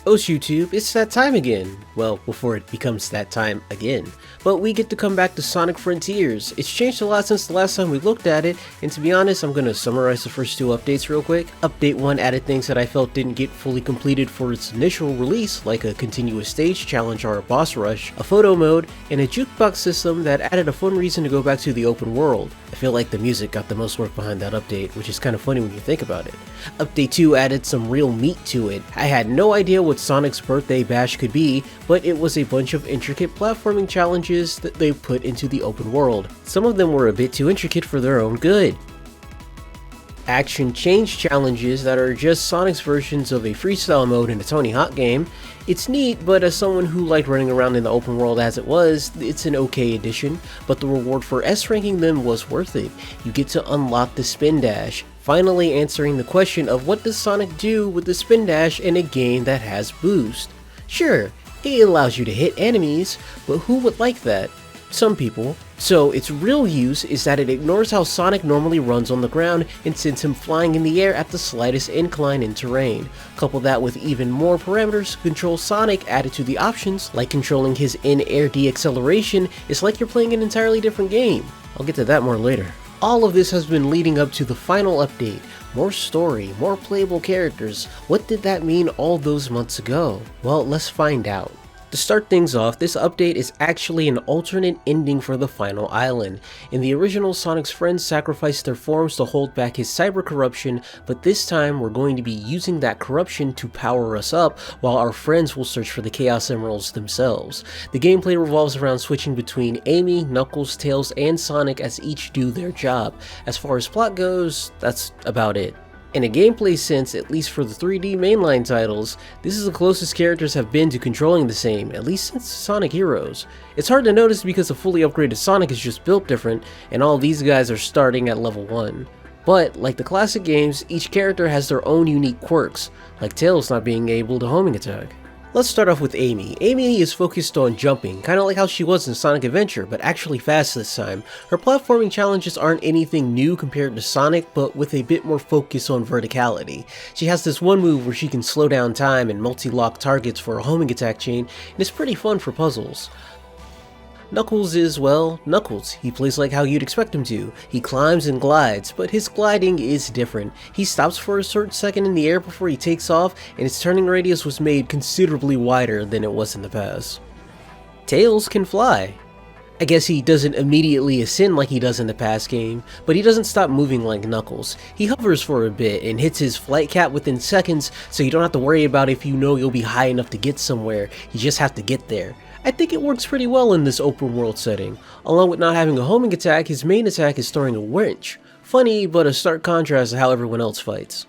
Oh YouTube, it's that time again. Well, before it becomes that time again. But we get to come back to Sonic Frontiers. It's changed a lot since the last time we looked at it, and to be honest, I'm gonna summarize the first two updates real quick. Update 1 added things that I felt didn't get fully completed for its initial release, like a continuous stage challenge or a boss rush, a photo mode, and a jukebox system that added a fun reason to go back to the open world. I feel like the music got the most work behind that update, which is kind of funny when you think about it. Update 2 added some real meat to it. I had no idea what Sonic's birthday bash could be, but it was a bunch of intricate platforming challenges that they put into the open world. Some of them were a bit too intricate for their own good. Action change challenges that are just Sonic's versions of a freestyle mode in a Tony Hawk game. It's neat, but as someone who liked running around in the open world as it was, it's an okay addition, but the reward for S ranking them was worth it. You get to unlock the spin dash, finally answering the question of what does Sonic do with the spin dash in a game that has boost. Sure, it allows you to hit enemies, but who would like that? Some people. So its real use is that it ignores how Sonic normally runs on the ground and sends him flying in the air at the slightest incline in terrain. Couple that with even more parameters to control Sonic added to the options, like controlling his in-air deceleration, it's like you're playing an entirely different game. I'll get to that more later. All of this has been leading up to the final update. More story, more playable characters. What did that mean all those months ago? Well, let's find out. To start things off, this update is actually an alternate ending for the final island. In the original, Sonic's friends sacrificed their forms to hold back his cyber corruption, but this time we're going to be using that corruption to power us up, while our friends will search for the Chaos Emeralds themselves. The gameplay revolves around switching between Amy, Knuckles, Tails, and Sonic as each do their job. As far as plot goes, that's about it. In a gameplay sense, at least for the 3D mainline titles, this is the closest characters have been to controlling the same, at least since Sonic Heroes. It's hard to notice because a fully upgraded Sonic is just built different, and all these guys are starting at level 1. But, like the classic games, each character has their own unique quirks, like Tails not being able to homing attack. Let's start off with Amy. Amy is focused on jumping, kinda like how she was in Sonic Adventure, but actually fast this time. Her platforming challenges aren't anything new compared to Sonic, but with a bit more focus on verticality. She has this one move where she can slow down time and multi-lock targets for a homing attack chain, and it's pretty fun for puzzles. Knuckles is, well, Knuckles. He plays like how you'd expect him to. He climbs and glides, but his gliding is different. He stops for a certain second in the air before he takes off, and his turning radius was made considerably wider than it was in the past. Tails can fly. I guess he doesn't immediately ascend like he does in the past game, but he doesn't stop moving like Knuckles. He hovers for a bit and hits his flight cap within seconds, so you don't have to worry about if you know you'll be high enough to get somewhere. You just have to get there. I think it works pretty well in this open world setting. Along with not having a homing attack, his main attack is throwing a wrench. Funny, but a stark contrast to how everyone else fights.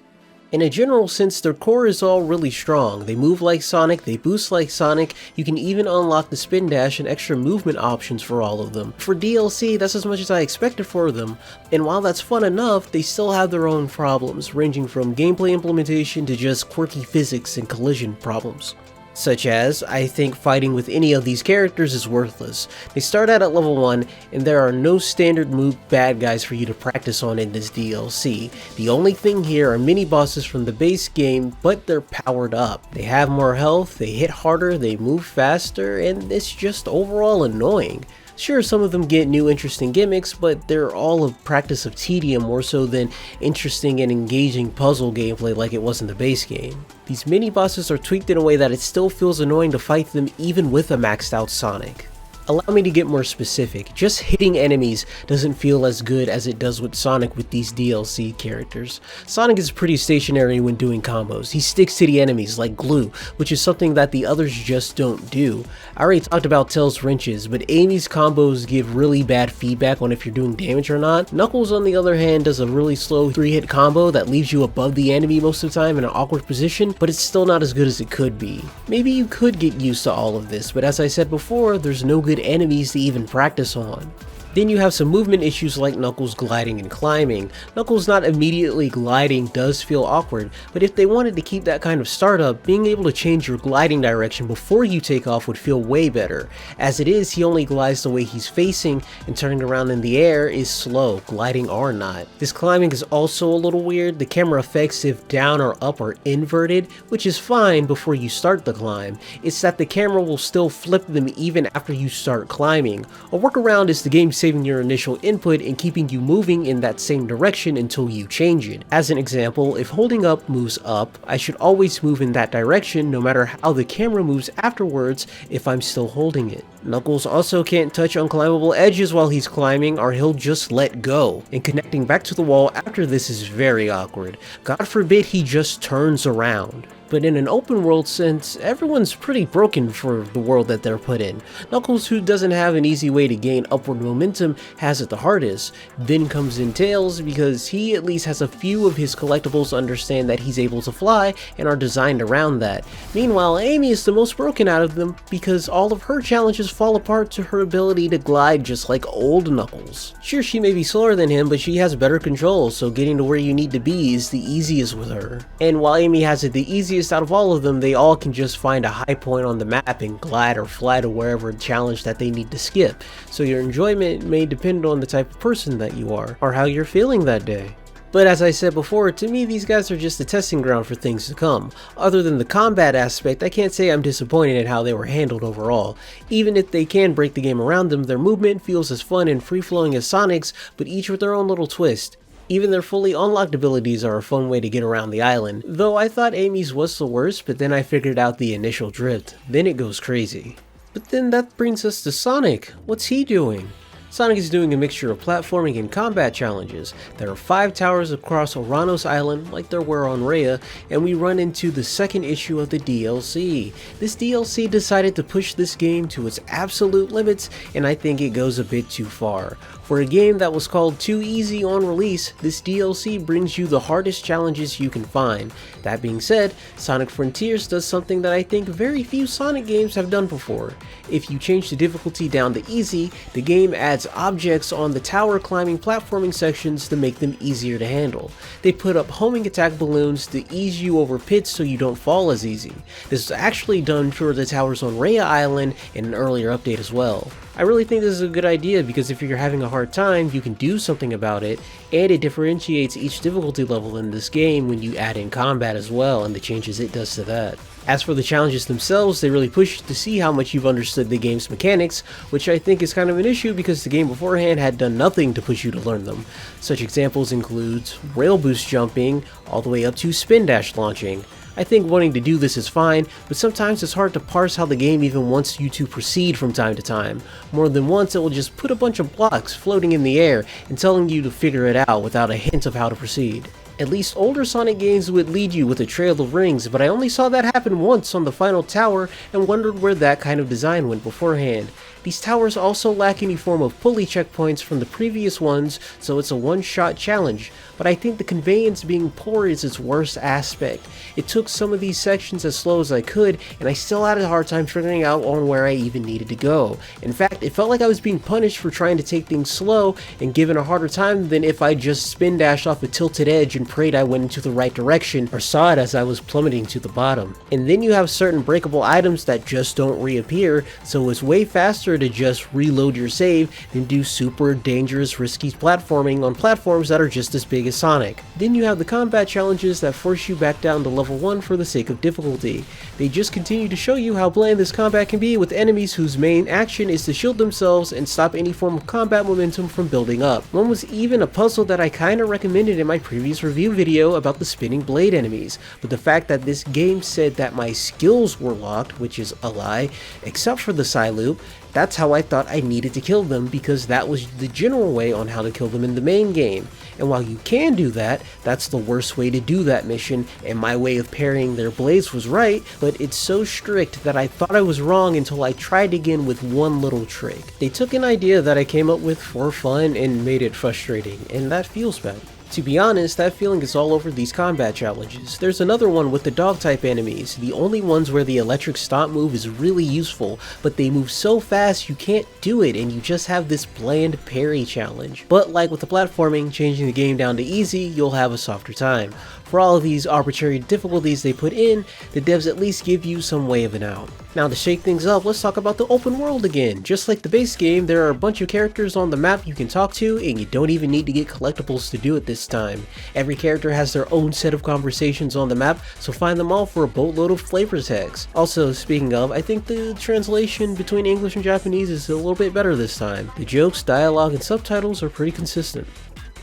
In a general sense, their core is all really strong. They move like Sonic, they boost like Sonic, you can even unlock the spin dash and extra movement options for all of them. For DLC, that's as much as I expected for them, and while that's fun enough, they still have their own problems, ranging from gameplay implementation to just quirky physics and collision problems. Such as, I think fighting with any of these characters is worthless. They start out at level 1, and there are no standard move bad guys for you to practice on in this DLC. The only thing here are mini bosses from the base game, but they're powered up. They have more health, they hit harder, they move faster, and it's just overall annoying. Sure, some of them get new interesting gimmicks, but they're all a practice of tedium more so than interesting and engaging puzzle gameplay like it was in the base game. These mini bosses are tweaked in a way that it still feels annoying to fight them even with a maxed out Sonic. Allow me to get more specific, just hitting enemies doesn't feel as good as it does with Sonic with these DLC characters. Sonic is pretty stationary when doing combos. He sticks to the enemies like glue, which is something that the others just don't do. I already talked about Tails' wrenches, but Amy's combos give really bad feedback on if you're doing damage or not. Knuckles, on the other hand, does a really slow 3-hit combo that leaves you above the enemy most of the time in an awkward position, but it's still not as good as it could be. Maybe you could get used to all of this, but as I said before, there's no good enemies to even practice on. Then you have some movement issues like Knuckles gliding and climbing. Knuckles not immediately gliding does feel awkward, but if they wanted to keep that kind of startup, being able to change your gliding direction before you take off would feel way better. As it is, he only glides the way he's facing, and turning around in the air is slow, gliding or not. This climbing is also a little weird. The camera effects if down or up are inverted, which is fine before you start the climb. It's that the camera will still flip them even after you start climbing. A workaround is the game saving your initial input and keeping you moving in that same direction until you change it. As an example, if holding up moves up, I should always move in that direction no matter how the camera moves afterwards if I'm still holding it. Knuckles also can't touch unclimbable edges while he's climbing or he'll just let go, and connecting back to the wall after this is very awkward. God forbid he just turns around. But in an open world sense, everyone's pretty broken for the world that they're put in. Knuckles, who doesn't have an easy way to gain upward momentum, has it the hardest. Then comes in Tails, because he at least has a few of his collectibles to understand that he's able to fly and are designed around that. Meanwhile, Amy is the most broken out of them because all of her challenges fall apart to her ability to glide just like old Knuckles. Sure, she may be slower than him, but she has better control, so getting to where you need to be is the easiest with her. And while Amy has it the easiest out of all of them, they all can just find a high point on the map and glide or fly to wherever challenge that they need to skip, so your enjoyment may depend on the type of person that you are, or how you're feeling that day. But as I said before, to me these guys are just a testing ground for things to come. Other than the combat aspect, I can't say I'm disappointed in how they were handled overall. Even if they can break the game around them, their movement feels as fun and free-flowing as Sonic's, but each with their own little twist. Even their fully unlocked abilities are a fun way to get around the island, though I thought Amy's was the worst, but then I figured out the initial drift. Then it goes crazy. But then that brings us to Sonic. What's he doing? Sonic is doing a mixture of platforming and combat challenges. There are 5 towers across Oranos Island, like there were on Rhea, and we run into the second issue of the DLC. This DLC decided to push this game to its absolute limits, and I think it goes a bit too far. For a game that was called too easy on release, this DLC brings you the hardest challenges you can find. That being said, Sonic Frontiers does something that I think very few Sonic games have done before. If you change the difficulty down to easy, the game adds objects on the tower climbing platforming sections to make them easier to handle. They put up homing attack balloons to ease you over pits so you don't fall as easy. This is actually done for the towers on Rhea Island in an earlier update as well. I really think this is a good idea because if you're having a hard time, you can do something about it, and it differentiates each difficulty level in this game when you add in combat as well and the changes it does to that. As for the challenges themselves, they really push you to see how much you've understood the game's mechanics, which I think is kind of an issue because the game beforehand had done nothing to push you to learn them. Such examples include rail boost jumping, all the way up to spin dash launching. I think wanting to do this is fine, but sometimes it's hard to parse how the game even wants you to proceed from time to time. More than once, it will just put a bunch of blocks floating in the air and telling you to figure it out without a hint of how to proceed. At least older Sonic games would lead you with a trail of rings, but I only saw that happen once on the final tower and wondered where that kind of design went beforehand. These towers also lack any form of pulley checkpoints from the previous ones, so it's a one-shot challenge, but I think the conveyance being poor is its worst aspect. It took some of these sections as slow as I could, and I still had a hard time figuring out on where I even needed to go. In fact, it felt like I was being punished for trying to take things slow and given a harder time than if I just spin dashed off a tilted edge and prayed I went into the right direction or saw it as I was plummeting to the bottom. And then you have certain breakable items that just don't reappear, so it's way faster to just reload your save than do super dangerous risky platforming on platforms that are just as big as Sonic. Then you have the combat challenges that force you back down to level 1 for the sake of difficulty. They just continue to show you how bland this combat can be with enemies whose main action is to shield themselves and stop any form of combat momentum from building up. One was even a puzzle that I kinda recommended in my previous review video about the spinning blade enemies, but the fact that this game said that my skills were locked, which is a lie, except for the side loop, that's how I thought I needed to kill them because that was the general way on how to kill them in the main game. And while you can do that, that's the worst way to do that mission, and my way of parrying their blades was right, but it's so strict that I thought I was wrong until I tried again with one little trick. They took an idea that I came up with for fun and made it frustrating, and that feels bad. To be honest, that feeling is all over these combat challenges. There's another one with the dog type enemies, the only ones where the electric stomp move is really useful, but they move so fast you can't do it and you just have this bland parry challenge. But like with the platforming, changing the game down to easy, you'll have a softer time. For all of these arbitrary difficulties they put in, the devs at least give you some way of an out. Now to shake things up, let's talk about the open world again. Just like the base game, there are a bunch of characters on the map you can talk to, and you don't even need to get collectibles to do it this time. Every character has their own set of conversations on the map, so find them all for a boatload of flavor text. Also, speaking of, I think the translation between English and Japanese is a little bit better this time. The jokes, dialogue, and subtitles are pretty consistent.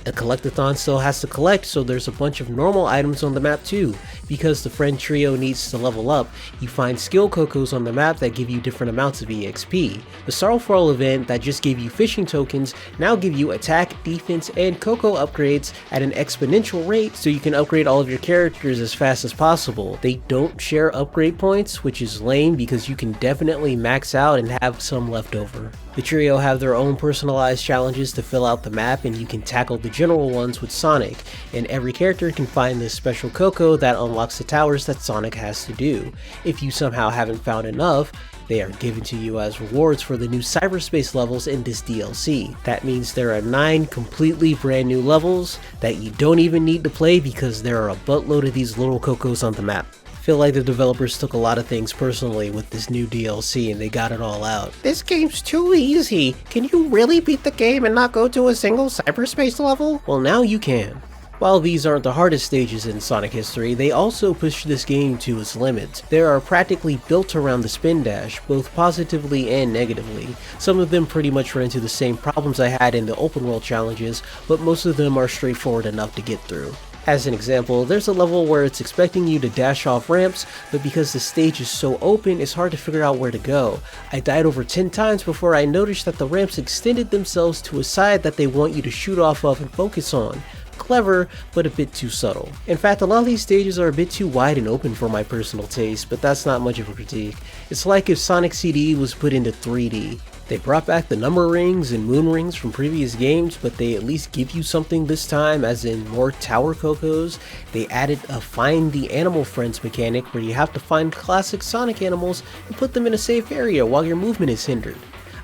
A collectathon still has to collect, so there's a bunch of normal items on the map too. Because the friend trio needs to level up, you find skill cocos on the map that give you different amounts of EXP. The Sorrowful event that just gave you fishing tokens now give you attack, defense, and coco upgrades at an exponential rate, so you can upgrade all of your characters as fast as possible. They don't share upgrade points, which is lame because you can definitely max out and have some left over. The trio have their own personalized challenges to fill out the map, and you can tackle the general ones with Sonic, and every character can find this special coco that unlocks the towers that Sonic has to do. If you somehow haven't found enough, they are given to you as rewards for the new cyberspace levels in this DLC. That means there are 9 completely brand new levels that you don't even need to play because there are a buttload of these little cocos on the map. I feel like the developers took a lot of things personally with this new DLC and they got it all out. This game's too easy. Can you really beat the game and not go to a single cyberspace level? Well, now you can. While these aren't the hardest stages in Sonic history, they also push this game to its limits. They are practically built around the spin dash, both positively and negatively. Some of them pretty much run into the same problems I had in the open world challenges, but most of them are straightforward enough to get through. As an example, there's a level where it's expecting you to dash off ramps, but because the stage is so open, it's hard to figure out where to go. I died over 10 times before I noticed that the ramps extended themselves to a side that they want you to shoot off of and focus on. Clever, but a bit too subtle. In fact, a lot of these stages are a bit too wide and open for my personal taste, but that's not much of a critique. It's like if Sonic CD was put into 3D. They brought back the number rings and moon rings from previous games, but they at least give you something this time, as in more tower cocos. They added a find the animal friends mechanic where you have to find classic Sonic animals and put them in a safe area while your movement is hindered.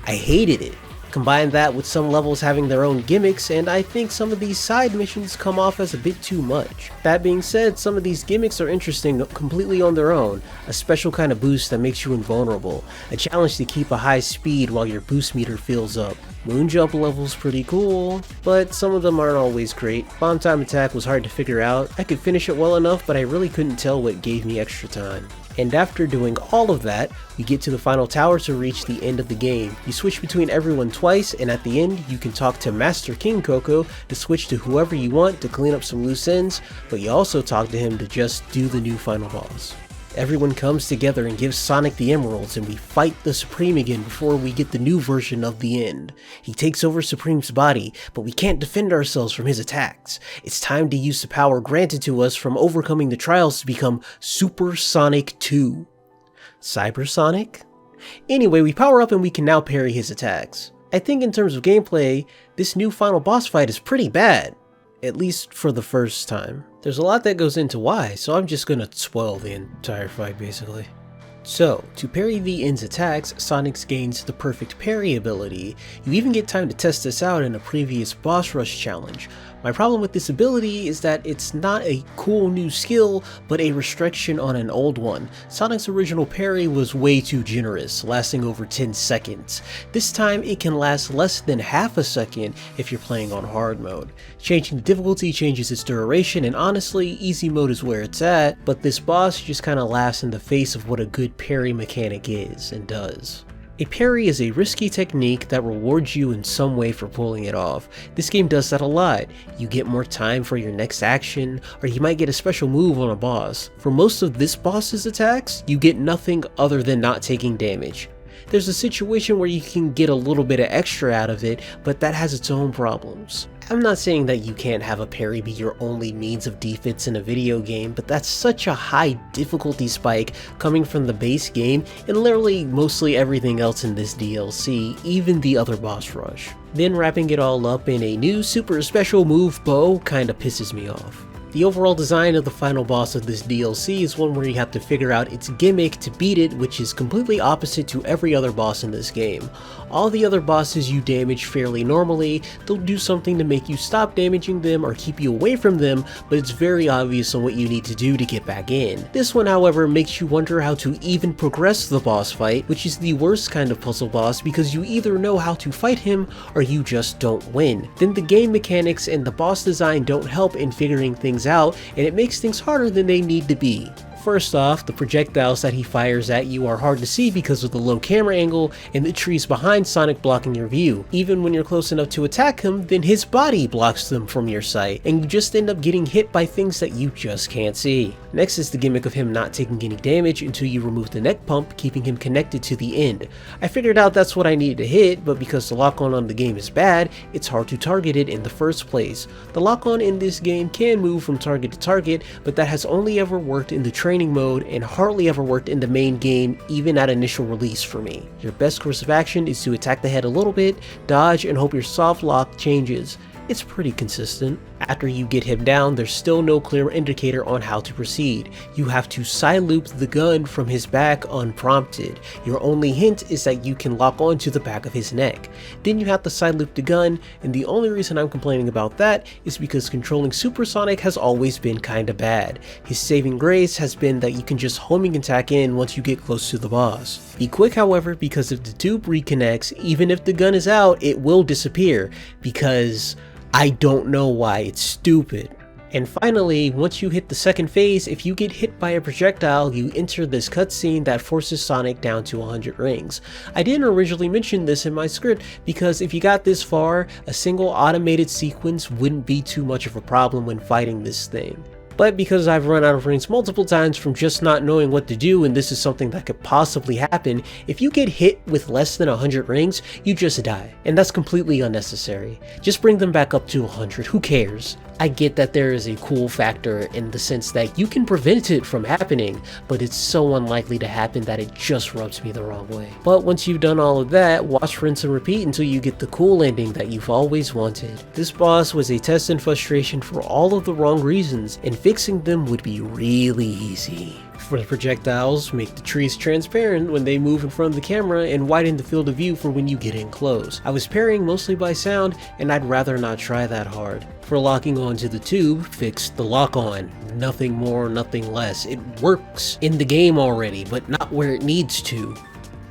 I hated it. Combine that with some levels having their own gimmicks, and I think some of these side missions come off as a bit too much. That being said, some of these gimmicks are interesting completely on their own. A special kind of boost that makes you invulnerable. A challenge to keep a high speed while your boost meter fills up. Moon jump level's pretty cool, but some of them aren't always great. Bomb time attack was hard to figure out. I could finish it well enough, but I really couldn't tell what gave me extra time. And after doing all of that, we get to the final tower to reach the end of the game. You switch between everyone twice, and at the end, you can talk to Master King Coco to switch to whoever you want to clean up some loose ends, but you also talk to him to just do the new final boss. Everyone comes together and gives Sonic the emeralds, and we fight the Supreme again before we get the new version of the end. He takes over Supreme's body, but we can't defend ourselves from his attacks. It's time to use the power granted to us from overcoming the trials to become Super Sonic 2. Cyber Sonic? Anyway, we power up and we can now parry his attacks. I think in terms of gameplay, this new final boss fight is pretty bad. At least for the first time. There's a lot that goes into why, so I'm just gonna spoil the entire fight basically. So, to parry the end's attacks, Sonic gains the perfect parry ability. You even get time to test this out in a previous boss rush challenge. My problem with this ability is that it's not a cool new skill, but a restriction on an old one. Sonic's original parry was way too generous, lasting over 10 seconds. This time it can last less than half a second if you're playing on hard mode. Changing the difficulty changes its duration, and honestly, easy mode is where it's at, but this boss just kinda laughs in the face of what a good parry mechanic is and does. A parry is a risky technique that rewards you in some way for pulling it off. This game does that a lot. You get more time for your next action, or you might get a special move on a boss. For most of this boss's attacks, you get nothing other than not taking damage. There's a situation where you can get a little bit of extra out of it, but that has its own problems. I'm not saying that you can't have a parry be your only means of defense in a video game, but that's such a high difficulty spike coming from the base game and literally mostly everything else in this DLC, even the other boss rush. Then wrapping it all up in a new super special move bow kinda pisses me off. The overall design of the final boss of this DLC is one where you have to figure out its gimmick to beat it, which is completely opposite to every other boss in this game. All the other bosses you damage fairly normally, they'll do something to make you stop damaging them or keep you away from them, but it's very obvious on what you need to do to get back in. This one, however, makes you wonder how to even progress the boss fight, which is the worst kind of puzzle boss because you either know how to fight him or you just don't win. Then the game mechanics and the boss design don't help in figuring things out, and it makes things harder than they need to be. First off, the projectiles that he fires at you are hard to see because of the low camera angle and the trees behind Sonic blocking your view. Even when you're close enough to attack him, then his body blocks them from your sight, and you just end up getting hit by things that you just can't see. Next is the gimmick of him not taking any damage until you remove the neck pump, keeping him connected to the end. I figured out that's what I needed to hit, but because the lock-on on the game is bad, it's hard to target it in the first place. The lock-on in this game can move from target to target, but that has only ever worked in the training mode and hardly ever worked in the main game, even at initial release for me. Your best course of action is to attack the head a little bit, dodge, and hope your soft lock changes. It's pretty consistent. After you get him down, there's still no clear indicator on how to proceed. You have to side loop the gun from his back unprompted. Your only hint is that you can lock onto the back of his neck. Then you have to side loop the gun, and the only reason I'm complaining about that is because controlling Supersonic has always been kinda bad. His saving grace has been that you can just homing attack in once you get close to the boss. Be quick, however, because if the tube reconnects, even if the gun is out, it will disappear, because I don't know why, it's stupid. And finally, once you hit the second phase, if you get hit by a projectile, you enter this cutscene that forces Sonic down to 100 rings. I didn't originally mention this in my script because if you got this far, a single automated sequence wouldn't be too much of a problem when fighting this thing. But because I've run out of rings multiple times from just not knowing what to do and this is something that could possibly happen, if you get hit with less than 100 rings, you just die. And that's completely unnecessary. Just bring them back up to 100, who cares? I get that there is a cool factor in the sense that you can prevent it from happening, but it's so unlikely to happen that it just rubs me the wrong way. But once you've done all of that, watch, rinse, and repeat until you get the cool ending that you've always wanted. This boss was a test in frustration for all of the wrong reasons, and fixing them would be really easy. For the projectiles, make the trees transparent when they move in front of the camera and widen the field of view for when you get in close. I was parrying mostly by sound, and I'd rather not try that hard. For locking onto the tube, fix the lock-on. Nothing more, nothing less. It works in the game already, but not where it needs to.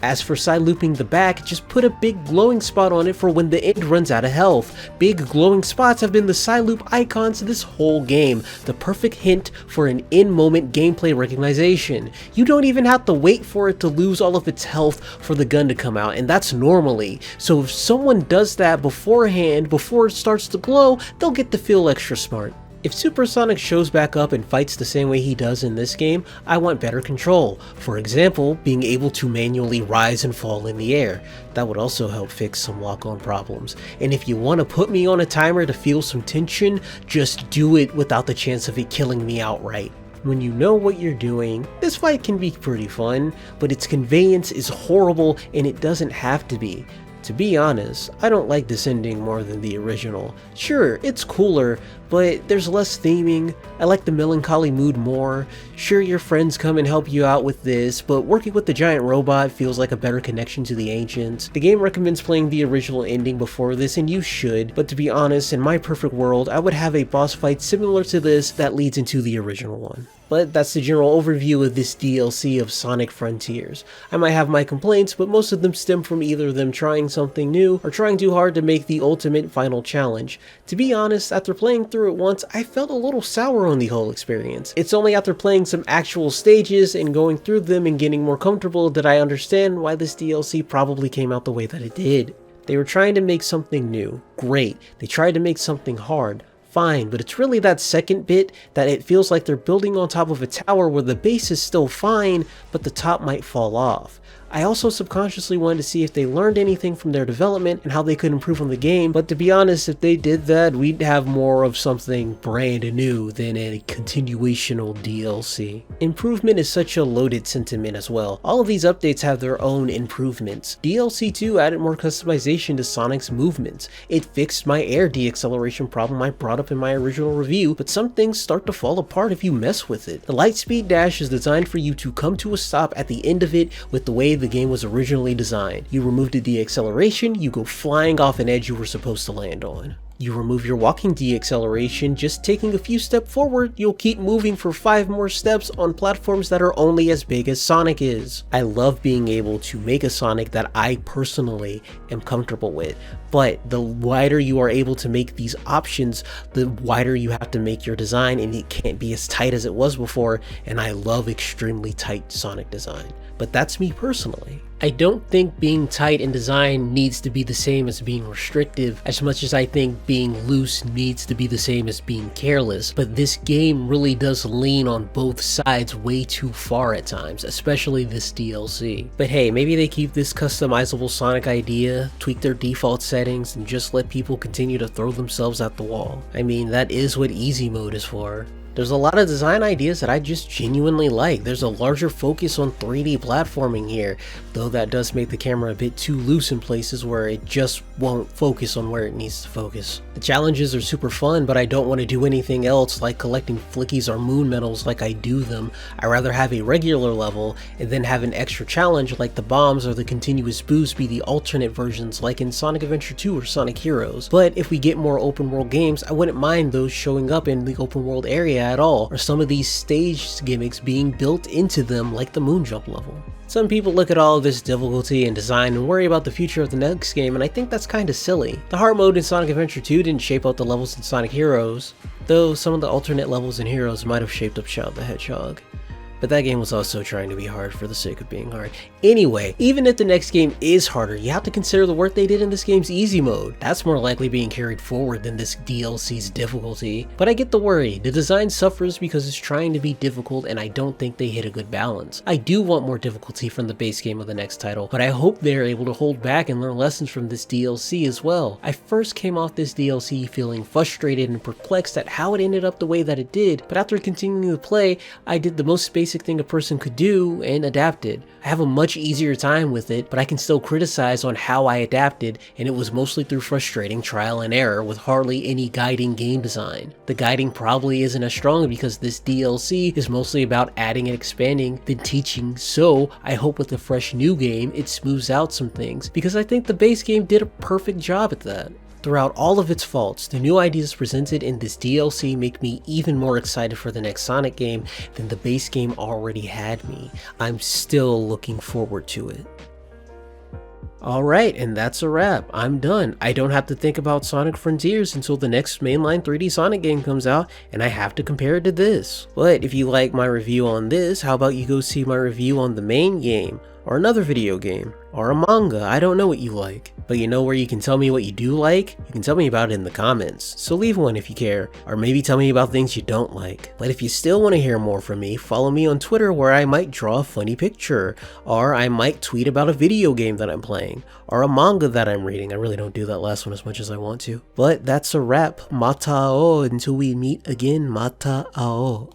As for side looping the back, just put a big glowing spot on it for when the end runs out of health. Big glowing spots have been the side loop icons this whole game, the perfect hint for an in-moment gameplay recognition. You don't even have to wait for it to lose all of its health for the gun to come out, and that's normally. So if someone does that beforehand, before it starts to glow, they'll get to feel extra smart. If Supersonic shows back up and fights the same way he does in this game, I want better control. For example, being able to manually rise and fall in the air. That would also help fix some lock-on problems. And if you want to put me on a timer to feel some tension, just do it without the chance of it killing me outright. When you know what you're doing, this fight can be pretty fun, but its conveyance is horrible and it doesn't have to be. To be honest, I don't like this ending more than the original. Sure, it's cooler, but there's less theming. I like the melancholy mood more. Sure, your friends come and help you out with this, but working with the giant robot feels like a better connection to the ancients. The game recommends playing the original ending before this, and you should, but to be honest, in my perfect world, I would have a boss fight similar to this that leads into the original one. But that's the general overview of this DLC of Sonic Frontiers. I might have my complaints, but most of them stem from either them trying something new or trying too hard to make the ultimate final challenge. To be honest, after playing through it once, I felt a little sour on the whole experience. It's only after playing some actual stages and going through them and getting more comfortable that I understand why this DLC probably came out the way that it did. They were trying to make something new. Great. They tried to make something hard. Fine, but it's really that second bit that it feels like they're building on top of a tower where the base is still fine, but the top might fall off. I also subconsciously wanted to see if they learned anything from their development and how they could improve on the game, but to be honest, if they did that, we'd have more of something brand new than a continuational DLC. Improvement is such a loaded sentiment as well. All of these updates have their own improvements. DLC 2 added more customization to Sonic's movements. It fixed my air deacceleration problem I brought up in my original review, but some things start to fall apart if you mess with it. The Lightspeed Dash is designed for you to come to a stop at the end of it with the way the game was originally designed. You remove the deacceleration, you go flying off an edge you were supposed to land on. You remove your walking deacceleration, just taking a few steps forward, you'll keep moving for 5 more steps on platforms that are only as big as Sonic is. I love being able to make a Sonic that I personally am comfortable with, but the wider you are able to make these options, the wider you have to make your design, and it can't be as tight as it was before, and I love extremely tight Sonic design. But that's me personally. I don't think being tight in design needs to be the same as being restrictive, as much as I think being loose needs to be the same as being careless, but this game really does lean on both sides way too far at times, especially this DLC. But hey, maybe they keep this customizable Sonic idea, tweak their default settings, and just let people continue to throw themselves at the wall. I mean, that is what easy mode is for. There's a lot of design ideas that I just genuinely like. There's a larger focus on 3D platforming here, though that does make the camera a bit too loose in places where it just won't focus on where it needs to focus. The challenges are super fun, but I don't want to do anything else like collecting flickies or moon medals like I do them. I'd rather have a regular level and then have an extra challenge like the bombs or the continuous boost be the alternate versions like in Sonic Adventure 2 or Sonic Heroes. But if we get more open world games, I wouldn't mind those showing up in the open world area at all, or some of these stage gimmicks being built into them like the moon jump level. Some people look at all of this difficulty and design and worry about the future of the next game, and I think that's kinda silly. The hard mode in Sonic Adventure 2 didn't shape out the levels in Sonic Heroes, though some of the alternate levels in Heroes might have shaped up Shadow the Hedgehog. But that game was also trying to be hard for the sake of being hard. Anyway, even if the next game is harder, you have to consider the work they did in this game's easy mode. That's more likely being carried forward than this DLC's difficulty. But I get the worry. The design suffers because it's trying to be difficult, and I don't think they hit a good balance. I do want more difficulty from the base game of the next title, but I hope they're able to hold back and learn lessons from this DLC as well. I first came off this DLC feeling frustrated and perplexed at how it ended up the way that it did, but after continuing to play, I did the most basic thing a person could do and adapted. I have a much easier time with it, but I can still criticize on how I adapted, and it was mostly through frustrating trial and error with hardly any guiding game design. The guiding probably isn't as strong because this DLC is mostly about adding and expanding than teaching, so I hope with a fresh new game it smooths out some things, because I think the base game did a perfect job at that. Throughout all of its faults, the new ideas presented in this DLC make me even more excited for the next Sonic game than the base game already had me. I'm still looking forward to it. Alright, and that's a wrap. I'm done. I don't have to think about Sonic Frontiers until the next mainline 3D Sonic game comes out, and I have to compare it to this. But if you like my review on this, how about you go see my review on the main game, or another video game, or a manga? I don't know what you like. But you know where you can tell me what you do like? You can tell me about it in the comments, so leave one if you care, or maybe tell me about things you don't like. But if you still want to hear more from me, follow me on Twitter where I might draw a funny picture, or I might tweet about a video game that I'm playing, or a manga that I'm reading. I really don't do that last one as much as I want to. But that's a wrap. Mata ao, until we meet again, mata ao.